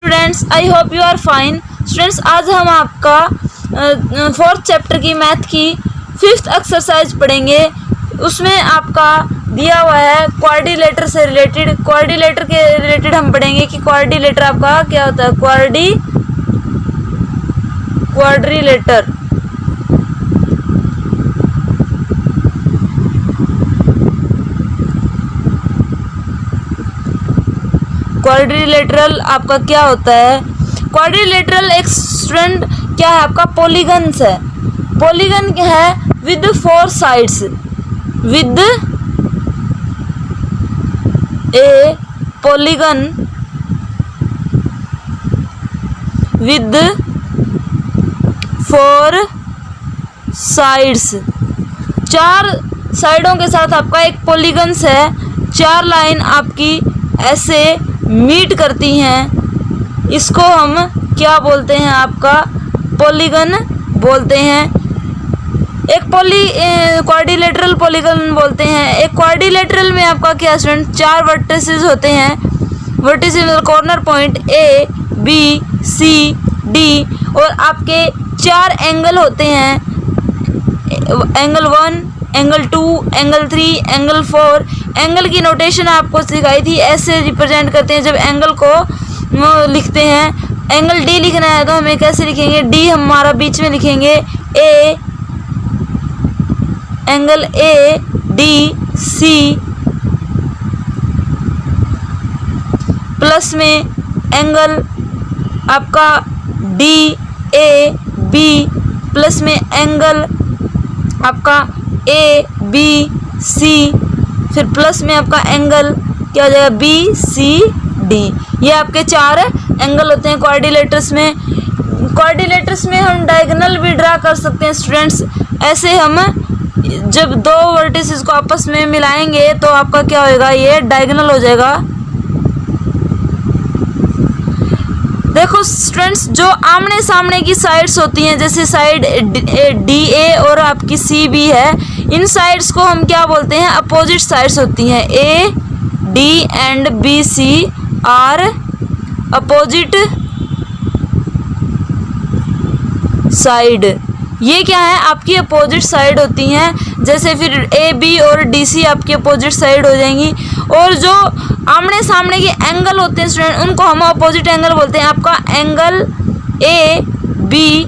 Students, I hope you are fine. Students, आज हम आपका 4th चैप्टर की मैथ की 5th एक्सरसाइज पढ़ेंगे। उसमें आपका दिया हुआ है क्वाड्रिलेटर से रिलेटेड। क्वाड्रिलेटर के रिलेटेड हम पढ़ेंगे कि क्वाड्रिलेटर आपका क्या होता है। क्वाड्रिलेटर क्वाड्रिलेटरल आपका क्या होता है। क्वाड्रिलेटरल एक स्टूडेंट क्या है आपका पॉलीगन्स है। पॉलीगन क्या है with 4 sides, with A polygon with 4 sides. 4 साइडों के साथ आपका एक पॉलीगन्स है। 4 लाइन आपकी ऐसे मीट करती हैं। इसको हम क्या बोलते हैं, आपका पॉलीगन बोलते हैं। एक क्वाड्रिलेटरल पॉलीगन बोलते हैं। एक क्वाड्रिलेटरल में आपका क्या स्टूडेंट 4 वर्टिसेस होते हैं। वर्टिसेस मतलब corner point A B C D, और आपके 4 एंगल होते हैं। Angle 1, angle 2, angle 3, angle 4। Angle की नोटेशन आपको सिखाई थी, ऐसे रिप्रेजेंट करते हैं जब एंगल को लिखते हैं। एंगल डी लिखना है तो हमें कैसे लिखेंगे, डी हमारा बीच में लिखेंगे। A angle A D C plus में एंगल आपका डी ए बी प्लस में एंगल आपका ए बी सी, फिर प्लस में आपका एंगल क्या हो जाएगा बी सी डी। ये आपके 4 एंगल होते हैं क्वाड्रिलेटर्स में। क्वाड्रिलेटर्स में हम डायगोनल भी ड्रा कर सकते हैं स्टूडेंट्स। ऐसे हम जब 2 वर्टिसेस को आपस में मिलाएंगे तो आपका क्या होएगा, ये डायगोनल हो जाएगा। देखो स्टूडेंट्स, जो आमने सामने की साइड्स होती हैं, जैसे साइड डी ए और आपकी सी बी है, इन साइड्स को हम क्या बोलते हैं, अपोजिट साइड्स होती हैं। A D and B C are opposite side. ये क्या है, आपकी अपोजिट साइड होती हैं। जैसे फिर ए बी और डी सी आपकी अपोजिट साइड हो जाएंगी। और जो आमने सामने के एंगल होते हैं स्टूडेंट, उनको हम अपोजिट एंगल बोलते हैं। आपका angle A B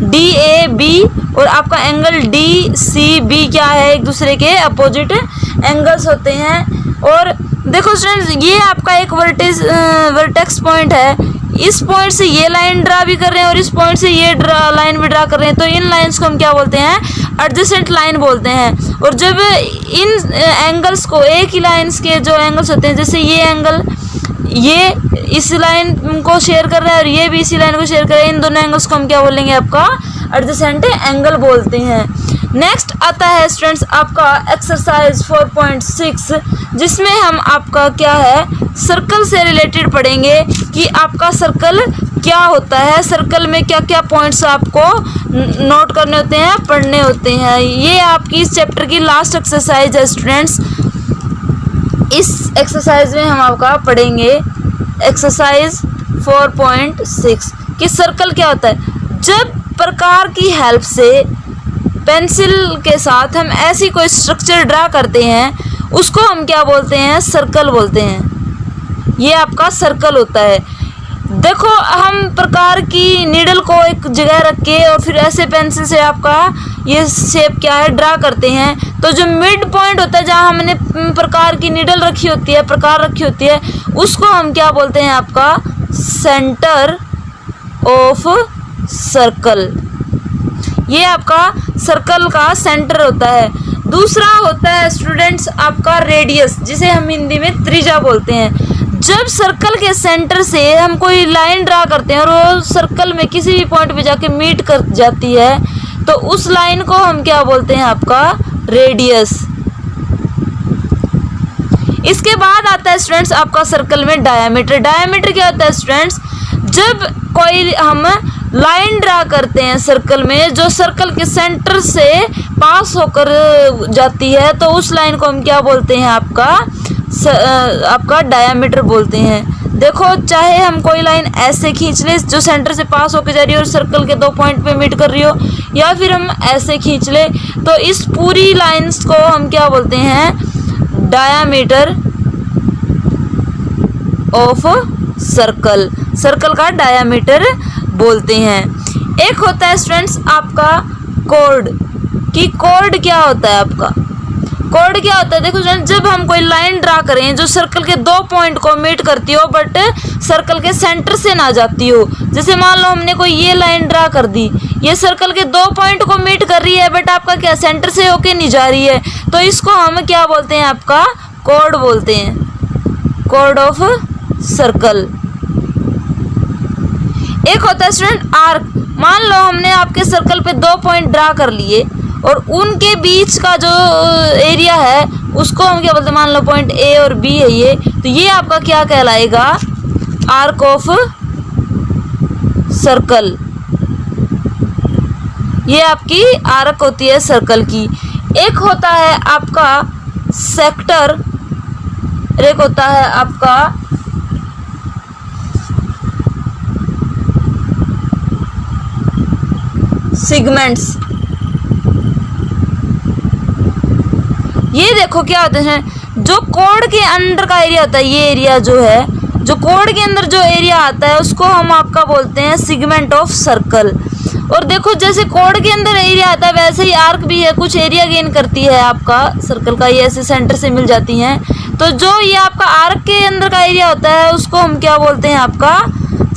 D A B और आपका एंगल डी सी बी क्या है, एक दूसरे के अपोजिट एंगल्स होते हैं। और देखो स्टूडेंट्स, ये आपका एक वर्टेक्स पॉइंट है। इस पॉइंट से ये लाइन ड्रा भी कर रहे हैं और इस पॉइंट से ये लाइन भी ड्रा कर रहे हैं, तो इन लाइंस को हम क्या बोलते हैं, एडजेसेंट लाइन बोलते हैं। और जब इन एंगल्स को, एक ही लाइंस के जो एंगल्स होते हैं, जैसे ये एंगल ये इस लाइन को शेयर कर रहा है और ये भी इसी लाइन को शेयर कर रहा है, इन दोनों एंगल्स को हम क्या बोलेंगे, आपका एडजेसेंट एंगल बोलते हैं। नेक्स्ट आता है स्टूडेंट्स आपका एक्सरसाइज 4.6, जिसमें हम आपका क्या है, सर्कल से रिलेटेड पढ़ेंगे कि आपका सर्कल क्या होता है। सर्कल में क्या क्या पॉइंट्स आपको नोट करने होते हैं, पढ़ने होते हैं। ये आपकी इस चैप्टर की लास्ट एक्सरसाइज है स्टूडेंट्स। इस एक्सरसाइज में हम आपका पढ़ेंगे एक्सरसाइज 4.6 कि सर्कल क्या होता है। जब प्रकार की हेल्प से पेंसिल के साथ हम ऐसी कोई स्ट्रक्चर ड्रा करते हैं, उसको हम क्या बोलते हैं, सर्कल बोलते हैं। ये आपका सर्कल होता है। देखो, हम प्रकार की नीडल को एक जगह रख के और फिर ऐसे पेंसिल से आपका ये शेप क्या है, ड्रा करते हैं। तो जो मिड पॉइंट होता है, जहाँ हमने प्रकार की नीडल रखी होती है, प्रकार रखी होती है, उसको हम क्या बोलते हैं, आपका सेंटर ऑफ सर्कल। ये आपका सर्कल का सेंटर होता है। दूसरा होता है स्टूडेंट्स आपका रेडियस, जिसे हम हिंदी में त्रिज्या बोलते हैं। जब सर्कल के सेंटर से हम कोई लाइन ड्रा करते हैं और वो सर्कल में किसी भी पॉइंट पे जाके मीट कर जाती है, तो उस लाइन को हम क्या बोलते हैं, आपका रेडियस। इसके बाद आता है स्टूडेंट्स आपका सर्कल में डायामीटर। डायामीटर क्या होता है स्टूडेंट्स, जब कोई हम लाइन ड्रा करते हैं सर्कल में, जो सर्कल के सेंटर से पास होकर जाती है, तो उस लाइन को हम क्या बोलते हैं, आपका डायामीटर बोलते हैं। देखो चाहे हम कोई लाइन ऐसे खींच ले जो सेंटर से पास होकर जा रही है और सर्कल के 2 पॉइंट पे मीट कर रही हो, या फिर हम ऐसे खींच ले, तो इस पूरी लाइंस को हम क्या बोलते हैं, डायामीटर ऑफ सर्कल, सर्कल का डायामीटर बोलते हैं। एक होता है स्टूडेंट्स आपका कोड, कि कोड क्या होता है आपका, कोड क्या होता है, देखो स्टूडेंट जब हम कोई लाइन ड्रा करें जो सर्कल के 2 पॉइंट को मीट करती हो बट सर्कल के सेंटर से ना जाती हो, जैसे मान लो हमने कोई ये लाइन ड्रा कर दी, ये सर्कल के 2 पॉइंट को मीट कर रही है बट आपका क्या सेंटर से होके नहीं जा रही है, तो इसको हम क्या बोलते हैं, आपका कोड बोलते हैं, कोड ऑफ सर्कल। एक होता है स्टूडेंट आर्क, मान लो हमने आपके सर्कल पे 2 पॉइंट ड्रा कर लिए और उनके बीच का जो एरिया है उसको हम क्या बोलते हैं, मान लो पॉइंट ए और बी है ये, तो ये आपका क्या कहलाएगा, आर्क ऑफ सर्कल, ये आपकी आर्क होती है सर्कल की। एक होता है आपका सेक्टर, एक होता है आपका सेगमेंट्स। ये देखो क्या होते हैं, जो कोड के अंदर का एरिया होता है, ये एरिया जो है, जो कोड के अंदर जो एरिया आता है उसको हम आपका बोलते हैं सेगमेंट ऑफ सर्कल। और देखो जैसे कोड के अंदर एरिया आता है वैसे ही आर्क भी है, कुछ एरिया गेन करती है आपका सर्कल का, ये ऐसे सेंटर से मिल जाती हैं, तो जो ये आपका आर्क के अंदर का एरिया होता है उसको हम क्या बोलते हैं, आपका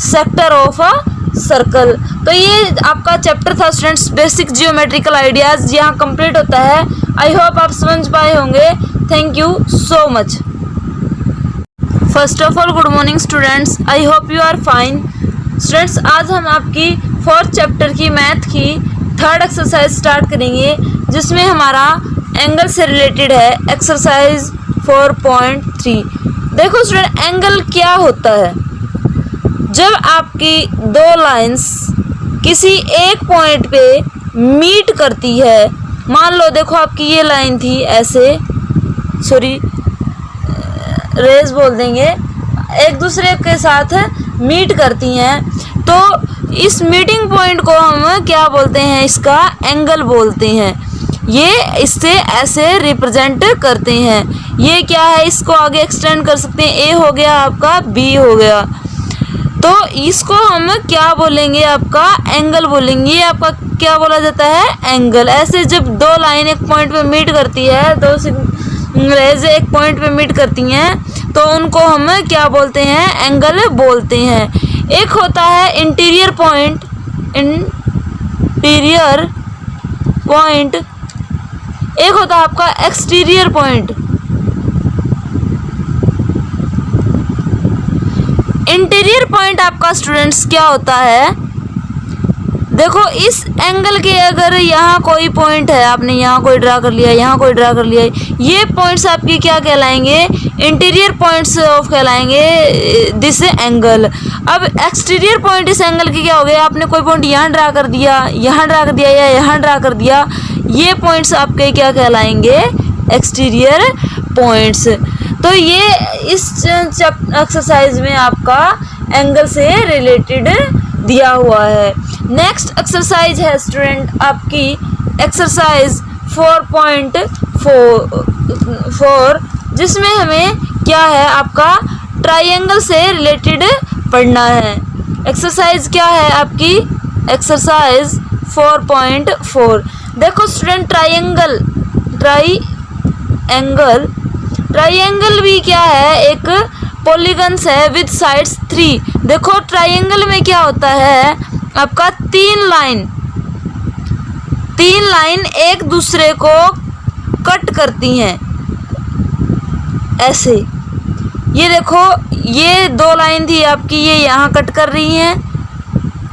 सेक्टर ऑफ अ सर्कल। तो ये आपका चैप्टर था स्टूडेंट्स, बेसिक जियोमेट्रिकल आइडियाज, यहाँ कंप्लीट होता है। आई होप आप समझ पाए होंगे। Thank you so much. First of all good morning students, I hope you are fine. Students आज हम आपकी 4th चैप्टर की मैथ की 3rd एक्सरसाइज स्टार्ट करेंगे, जिसमें हमारा एंगल से रिलेटेड है, एक्सरसाइज 4.3। देखो स्टूडेंट एंगल क्या होता है, जब आपकी 2 लाइंस किसी एक पॉइंट पे मीट करती है, मान लो देखो आपकी ये लाइन थी ऐसे, सॉरी रेज बोल देंगे, एक दूसरे के साथ मीट करती हैं, तो इस मीटिंग पॉइंट को हम क्या बोलते हैं, इसका एंगल बोलते हैं। ये इससे ऐसे रिप्रेजेंट करते हैं। ये क्या है, इसको आगे एक्सटेंड कर सकते हैं, ए हो गया आपका, बी हो गया, तो इसको हम क्या बोलेंगे, आपका एंगल बोलेंगे। ये आपका क्या बोला जाता है, एंगल। ऐसे जब 2 लाइन एक पॉइंट पे मीट करती है, 2 रेज एक पॉइंट पे मीट करती हैं, तो उनको हम क्या बोलते हैं, एंगल बोलते हैं। एक होता है इंटीरियर पॉइंट, इंटीरियर पॉइंट, एक होता है आपका एक्सटीरियर पॉइंट। इंटीरियर पॉइंट आपका स्टूडेंट्स क्या होता है, देखो इस एंगल के अगर यहाँ कोई पॉइंट है, आपने यहाँ कोई ड्रा कर लिया, यहाँ कोई ड्रा कर लिया, ये पॉइंट्स आपकी क्या कहलाएंगे, इंटीरियर पॉइंट्स ऑफ कहलाएंगे दिस एंगल। अब एक्सटीरियर पॉइंट इस एंगल के क्या हो गया, आपने कोई पॉइंट यहाँ ड्रा कर दिया, यहाँ ड्रा कर दिया या यहाँ ड्रा कर दिया, ये पॉइंट्स आपके क्या कहलाएंगे, एक्सटीरियर पॉइंट्स। तो ये इस एक्सरसाइज में आपका एंगल से रिलेटेड दिया हुआ है। नेक्स्ट एक्सरसाइज है स्टूडेंट आपकी एक्सरसाइज 4.4, जिसमें हमें क्या है, आपका ट्राइंगल से रिलेटेड पढ़ना है। एक्सरसाइज क्या है आपकी, एक्सरसाइज 4.4। देखो स्टूडेंट ट्राइंगल भी क्या है, एक पॉलीगन्स है विद साइड्स 3। देखो ट्राइंगल में क्या होता है, आपका 3 लाइन एक दूसरे को कट करती हैं ऐसे। ये देखो ये 2 लाइन थी आपकी, ये यहाँ कट कर रही हैं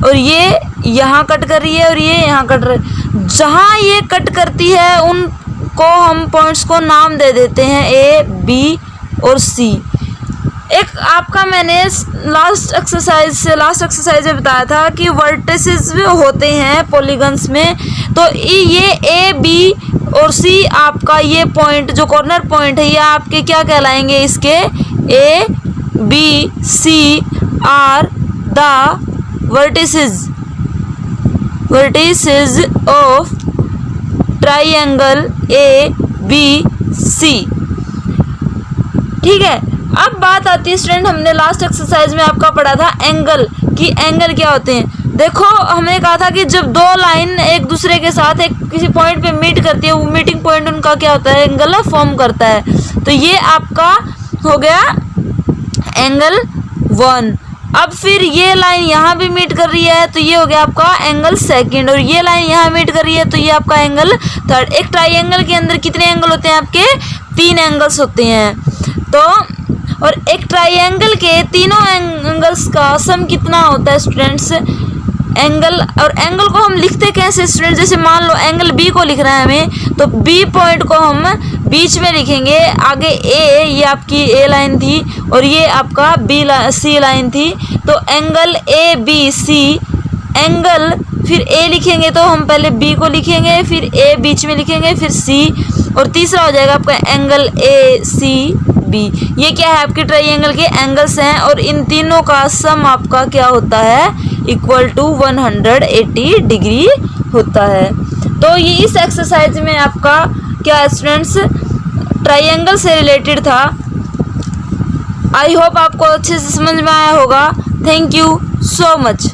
और ये यहाँ कट कर रही है और ये यहाँ कट रही। जहाँ ये कट करती है उनको हम पॉइंट्स को नाम दे देते हैं ए, बी और सी। एक आपका मैंने लास्ट एक्सरसाइज में बताया था कि वर्टिसेस होते हैं पॉलीगन्स में, तो ये ए, बी और सी आपका ये पॉइंट जो कॉर्नर पॉइंट है, ये आपके क्या कहलाएंगे, इसके A, B C are the vertices of triangle ABC। ठीक है, अब बात आती है स्टूडेंट, हमने लास्ट एक्सरसाइज में आपका पढ़ा था एंगल, कि एंगल क्या होते हैं। देखो हमने कहा था कि जब दो लाइन एक दूसरे के साथ एक किसी पॉइंट पे मीट करती है, वो मीटिंग पॉइंट उनका क्या होता है, एंगल फॉर्म करता है। तो ये आपका हो गया एंगल 1। अब फिर ये लाइन यहाँ भी मीट कर रही है, तो ये हो गया आपका एंगल 2, और ये लाइन यहाँ मीट कर रही है, तो ये आपका एंगल 3। एक ट्राइंगल के अंदर कितने एंगल होते हैं आपके, 3 एंगल्स होते हैं। तो और एक ट्राइंगल के तीनों एंगल्स का सम कितना होता है स्टूडेंट्स, एंगल। और एंगल को हम लिखते कैसे स्टूडेंट, जैसे मान लो एंगल बी को लिख रहा है हमें, तो बी पॉइंट को हम बीच में लिखेंगे, आगे ए, ये आपकी ए लाइन थी और ये आपका बी सी लाइन थी। तो angle A B C, angle फिर ए लिखेंगे तो हम पहले बी को लिखेंगे, फिर ए बीच में लिखेंगे, फिर सी, और तीसरा हो जाएगा आपका एंगल ए सी बी। ये क्या है, आपके ट्राइंगल के एंगल्स हैं, और इन तीनों का सम आपका क्या होता है, इक्वल टू 180 डिग्री होता है। तो ये इस एक्सरसाइज में आपका क्या स्टूडेंट्स ट्राइंगल से रिलेटेड था। आई होप आपको अच्छे से समझ में आया होगा। Thank you so much.